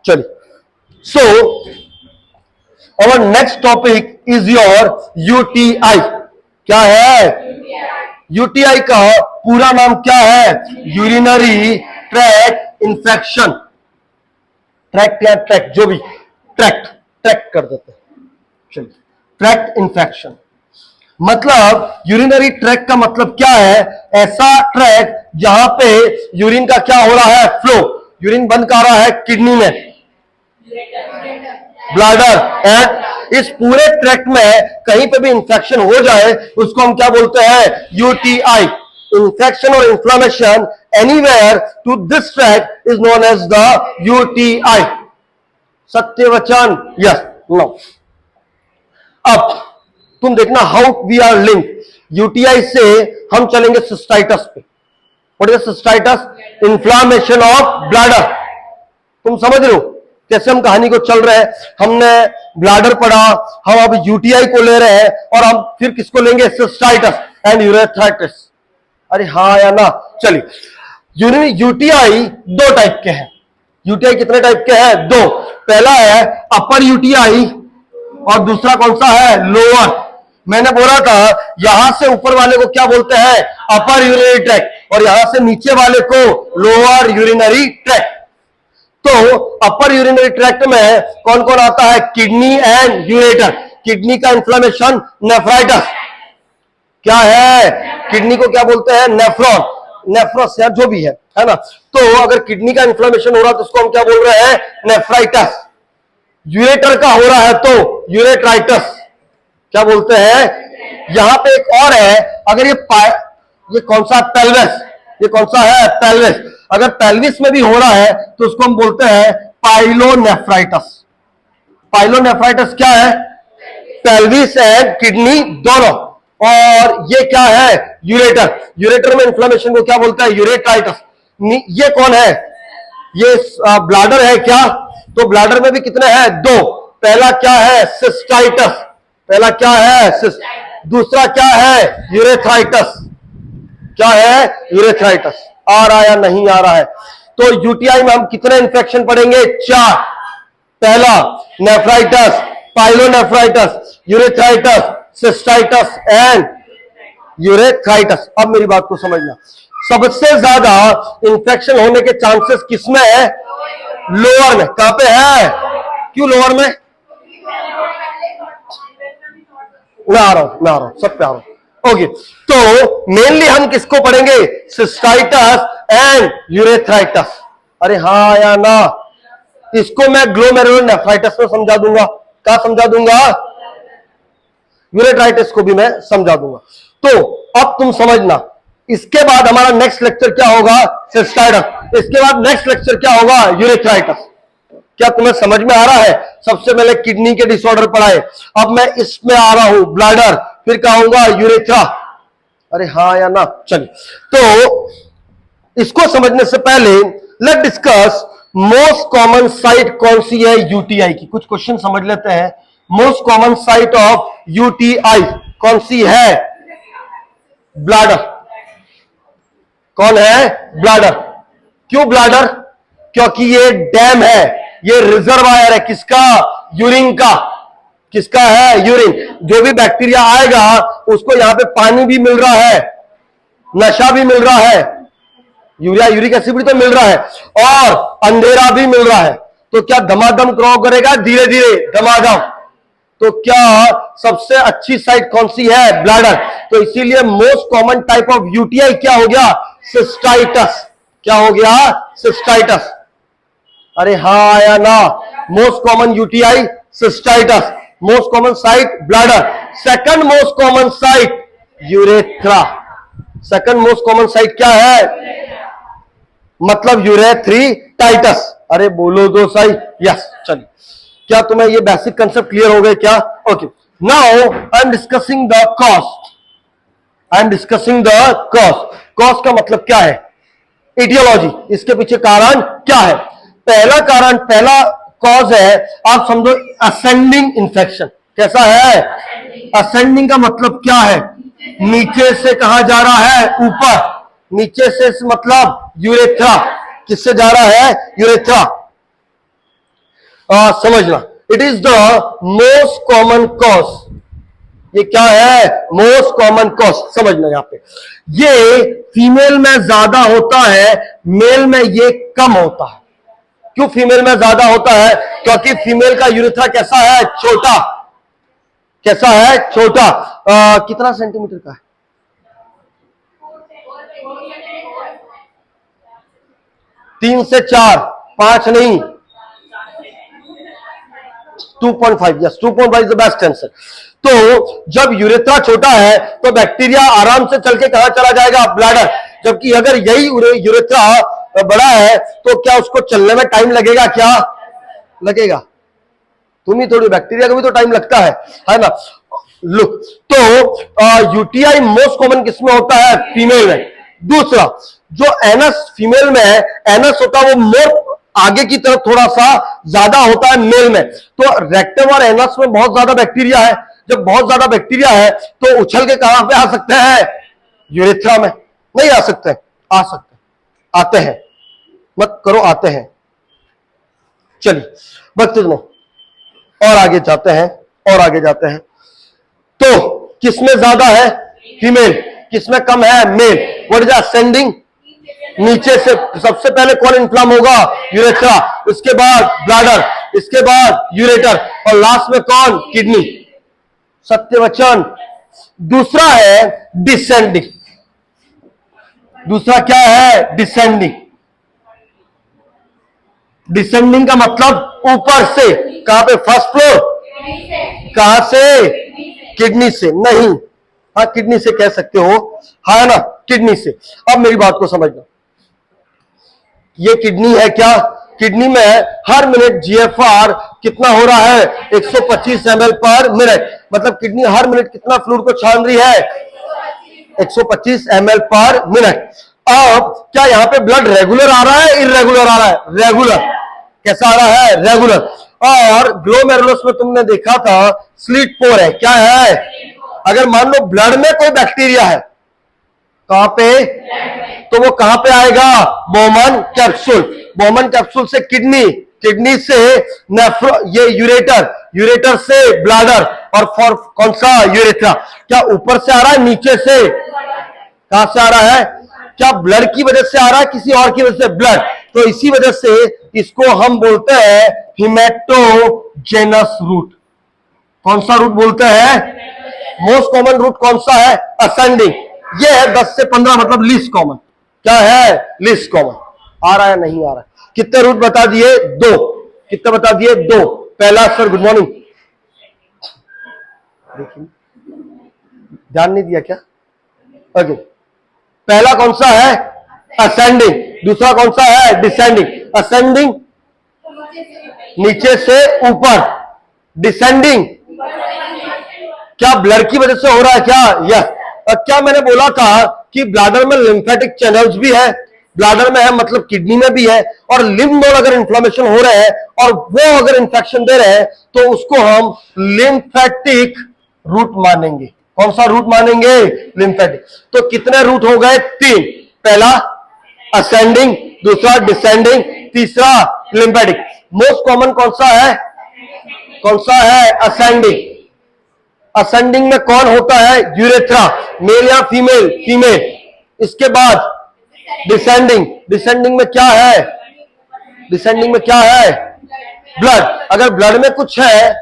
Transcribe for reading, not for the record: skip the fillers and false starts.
चलिए, सो our next topic is your UTI. क्या है? UTI का पूरा नाम क्या है? Urinary tract infection. ट्रैक्ट या ट्रैक्ट, जो भी, ट्रैक्ट कर देते हैं। चलिए, ट्रैक्ट इंफेक्शन मतलब यूरिनरी ट्रैक्ट का मतलब क्या है? ऐसा ट्रैक्ट जहां पे यूरिन का क्या हो रहा है? फ्लो। यूरिन बंद कर रहा है किडनी में, ब्लैडर, एंड इस पूरे ट्रैक्ट में कहीं पे भी इंफेक्शन हो जाए उसको हम क्या बोलते हैं? यूटीआई। इंफेक्शन और inflammation anywhere to this tract is known as the UTI. सत्य वचन? Yes, no. अब तुम देखना how we are link. UTI से हम चलेंगे सिस्टाइटिस पे। What is cystitis? Inflammation of bladder. तुम समझ रहे हो कैसे हम कहानी को चल रहे हैं? हमने ब्लैडर पढ़ा, हम अब यूटीआई को ले रहे हैं और हम फिर किसको लेंगे? Cystitis and urethritis. अरे हाँ या ना? चलिए, यूटीआई दो टाइप के हैं। यूटीआई कितने टाइप के हैं? दो। पहला है अपर यूटीआई और दूसरा कौन सा है? लोअर। मैंने बोला था यहां से ऊपर वाले को क्या बोलते हैं? अपर यूरिनरी ट्रैक्ट, और यहां से नीचे वाले को लोअर यूरिनरी ट्रैक्ट। तो अपर यूरिनरी ट्रैक्ट में कौन कौन आता है? Kidney and ureter. किडनी का इंफ्लेमेशन नेफ्राइटिस। क्या है? किडनी को क्या बोलते हैं? नेफ्रॉन, नेफ्रोस या जो भी है ना? तो अगर किडनी का इंफ्लेमेशन हो रहा है तो उसको हम क्या बोल रहे हैं? नेफ्राइटिस। यूरेटर का हो रहा है तो यूरेट्राइटिस। क्या बोलते हैं? यहां पे एक और है, अगर ये कौन सा? पेल्विस। ये कौन सा है? पेल्विस। अगर पेल्विस में भी हो रहा है तो उसको हम बोलते हैं पाइलोनेफ्राइटिस। पाइलोनेफ्राइटिस क्या है? पेल्विस एंड किडनी दोनों। और ये क्या है? यूरेटर। यूरेटर में इंफ्लेमेशन को क्या बोलते हैं? यूरेट्राइटिस। ये कौन है? ये ब्लैडर है क्या? तो ब्लैडर में भी कितने हैं? दो। पहला क्या है? सिस्टाइटिस। पहला क्या है? दूसरा क्या है? यूरेथ्राइटिस। क्या है? यूरेथ्राइटिस। आ रहा या नहीं आ रहा है? तो यूटीआई में हम कितने इंफेक्शन पढ़ेंगे? 4। पहला nephritis, pyelonephritis, urethritis, cystitis and urethritis. अब मेरी बात को समझना, सबसे ज्यादा इंफेक्शन होने के चांसेस किसमें है? लोअर में। कहां पे है? क्यों लोअर में? मैं आ रहा हूं, सब पे आ रहा हूं। ओके, तो मेनली हम किसको पढ़ेंगे? Cystitis and urethritis. अरे हाँ या ना? इसको मैं ग्लोमेरुलोनेफ्राइटिस में समझा दूंगा। क्या समझा दूंगा? यूरेथ्राइटिस को भी मैं समझा दूंगा। तो अब तुम समझना, इसके बाद हमारा नेक्स्ट लेक्चर क्या होगा? सिस्टाइटिस। इसके बाद नेक्स्ट लेक्चर क्या होगा? यूरेथ्राइटिस। क्या तुम्हें समझ में आ रहा है? सबसे पहले किडनी के डिसऑर्डर पढ़ाए, अब मैं इसमें आ रहा हूं, ब्लैडर, फिर कहूंगा यूरेथ्रा। अरे हाँ या ना? चलिए, तो इसको समझने से पहले let discuss most common site कौन सी है यूटीआई की। कुछ क्वेश्चन समझ लेते हैं। Most common site of UTI कौन सी है? ब्लैडर। कौन है? ब्लैडर। क्यों ब्लैडर? क्योंकि ये डैम है, ये रिजर्वायर है। किसका? यूरिन का। किसका है? यूरिन। जो भी बैक्टीरिया आएगा उसको यहां पे पानी भी मिल रहा है, नशा भी मिल रहा है, यूरिक एसिड भी तो मिल रहा है, और अंधेरा भी मिल रहा है। तो क्या धमाधम क्रॉ करेगा? धीरे धीरे धमाधम। तो क्या सबसे अच्छी साइट कौन सी है? ब्लैडर। तो इसीलिए most common type of UTI क्या हो गया? सिस्टाइटिस। क्या हो गया? सिस्टाइटिस। अरे हाँ या ना? Most common UTI cystitis. Most common site bladder. Second most common site urethra. Second most common site क्या है? मतलब यूरेथ्रीटाइटिस। अरे बोलो दो सही। यस। चलिए, क्या तुम्हें ये बेसिक कंसेप्ट क्लियर हो गए क्या? Okay, now I am discussing the cause. I am discussing the cause. Cause का मतलब क्या है? इटियोलॉजी। इसके पीछे कारण क्या है? पहला कारण, पहला कॉज है, आप समझो असेंडिंग इंफेक्शन। कैसा है? असेंडिंग का मतलब क्या है? नीचे से कहां जा रहा है? ऊपर। नीचे से मतलब यूरेथ्रा। किससे जा रहा है? यूरेथ्रा। समझना, it is the most common cause. ये क्या है? Most common cause. समझना यहां पे, ये फीमेल में ज्यादा होता है, मेल में ये कम होता है। क्यों फीमेल में ज्यादा होता है? क्योंकि फीमेल का यूरेथ्रा कैसा है? छोटा। कैसा है? छोटा। कितना सेंटीमीटर का है? 3 से 4, 5 नहीं, 2.5। Yes, 2.5 is the best answer. तो जब यूरेथ्रा छोटा है तो बैक्टीरिया आराम से चल के कहां चला जाएगा? ब्लैडर। जबकि अगर यही यूरेथ्रा बड़ा है तो क्या उसको चलने में टाइम लगेगा? क्या लगेगा? तुम ही थोड़ी, बैक्टीरिया को भी तो टाइम लगता है ना। लुक, तो यूटीआई मोस्ट कॉमन किसमें होता है? फीमेल में। दूसरा, जो एनस फीमेल में है, एनस होता है वो मोर आगे की तरफ थोड़ा सा ज्यादा होता है मेल में। तो रेक्टम और एनस में बहुत ज्यादा बैक्टीरिया है। जब बहुत ज्यादा बैक्टीरिया है तो उछल के कहां पे आ सकते हैं? यूरेथ्रा में। नहीं आ सकते? आ सकते, आते हैं। मत करो, आते हैं। चलिए बच्चे दोनों और आगे जाते हैं, और आगे जाते हैं। तो किसमें ज्यादा है? फीमेल। किसमें कम है? मेल। What is ascending? नीचे से सबसे पहले कौन इन्फ्लाम होगा? यूरेथ्रा। इसके बाद ब्लैडर, इसके बाद यूरेटर, और लास्ट में कौन? किडनी। सत्य वचन। दूसरा है डिसेंडिंग। दूसरा क्या है? डिसेंडिंग। डिसेंडिंग का मतलब ऊपर से। कहां पे? First floor. कहां से? किडनी से। नहीं, हाँ किडनी से कह सकते हो, हाँ ना, किडनी से। अब मेरी बात को समझना, ये किडनी है क्या? किडनी में हर मिनट जीएफआर कितना हो रहा है? 125 ml पर मिनट। मतलब किडनी हर मिनट कितना फ्लूइड को छान रही है? 125 ml पर मिनट। अब क्या यहां पे ब्लड रेगुलर आ रहा है, इरेगुलर आ रहा है? रेगुलर। कैसा आ रहा है? रेगुलर। और ग्लोमेरुलस में तुमने देखा था स्लिट पोर है। क्या है? अगर मान लो ब्लड में कोई बैक्टीरिया है, कहां पे? तो वो कहां पे आएगा? Bowman capsule. बोमन कैप्सूल से किडनी, किडनी से नेफ्रो, ये यूरेटर, यूरेटर से ब्लैडर, और फॉर कौन सा? यूरेथ्रा। क्या ऊपर से आ रहा है, नीचे से? कहां से आ रहा है? क्या ब्लड की वजह से आ रहा है, किसी और की वजह से? ब्लड। तो इसी वजह से इसको हम बोलते हैं हिमेटोजेनस रूट। कौन सा रूट बोलते हैं? मोस्ट कॉमन रूट कौन सा है? असेंडिंग। ये है 10 से 15, मतलब लीस्ट कॉमन। क्या है? Least common. आ रहा है? नहीं आ रहा है? कितने रूट बता दिए? 2। कितने बता दिए? 2। पहला, सर गुड मॉर्निंग, देखिए ध्यान नहीं दिया क्या? ओके, पहला कौन सा है? असेंडिंग। दूसरा कौन सा है? डिसेंडिंग। असेंडिंग नीचे से ऊपर, डिसेंडिंग क्या ब्लड की वजह से हो रहा है? क्या? यस। क्या मैंने बोला था कि ब्लैडर में लिम्फेटिक चैनल्स भी है? ब्लैडर में है मतलब किडनी में भी है। और लिम्फ नोड अगर इन्फ्लेमेशन हो रहे हैं और वो अगर इंफेक्शन दे रहे हैं तो उसको हम लिम्फेटिक रूट मानेंगे। कौन सा रूट मानेंगे? लिम्फेटिक। तो कितने रूट हो गए? 3। पहला असेंडिंग, दूसरा डिसेंडिंग, तीसरा लिम्फेटिक। मोस्ट कॉमन कौन सा है? कौन सा है? असेंडिंग। असेंडिंग में कौन होता है? यूरेथ्रा। मेल या फीमेल? फीमेल। इसके बाद डिसेंडिंग। डिसेंडिंग में क्या है? डिसेंडिंग में क्या है? ब्लड। अगर ब्लड में कुछ है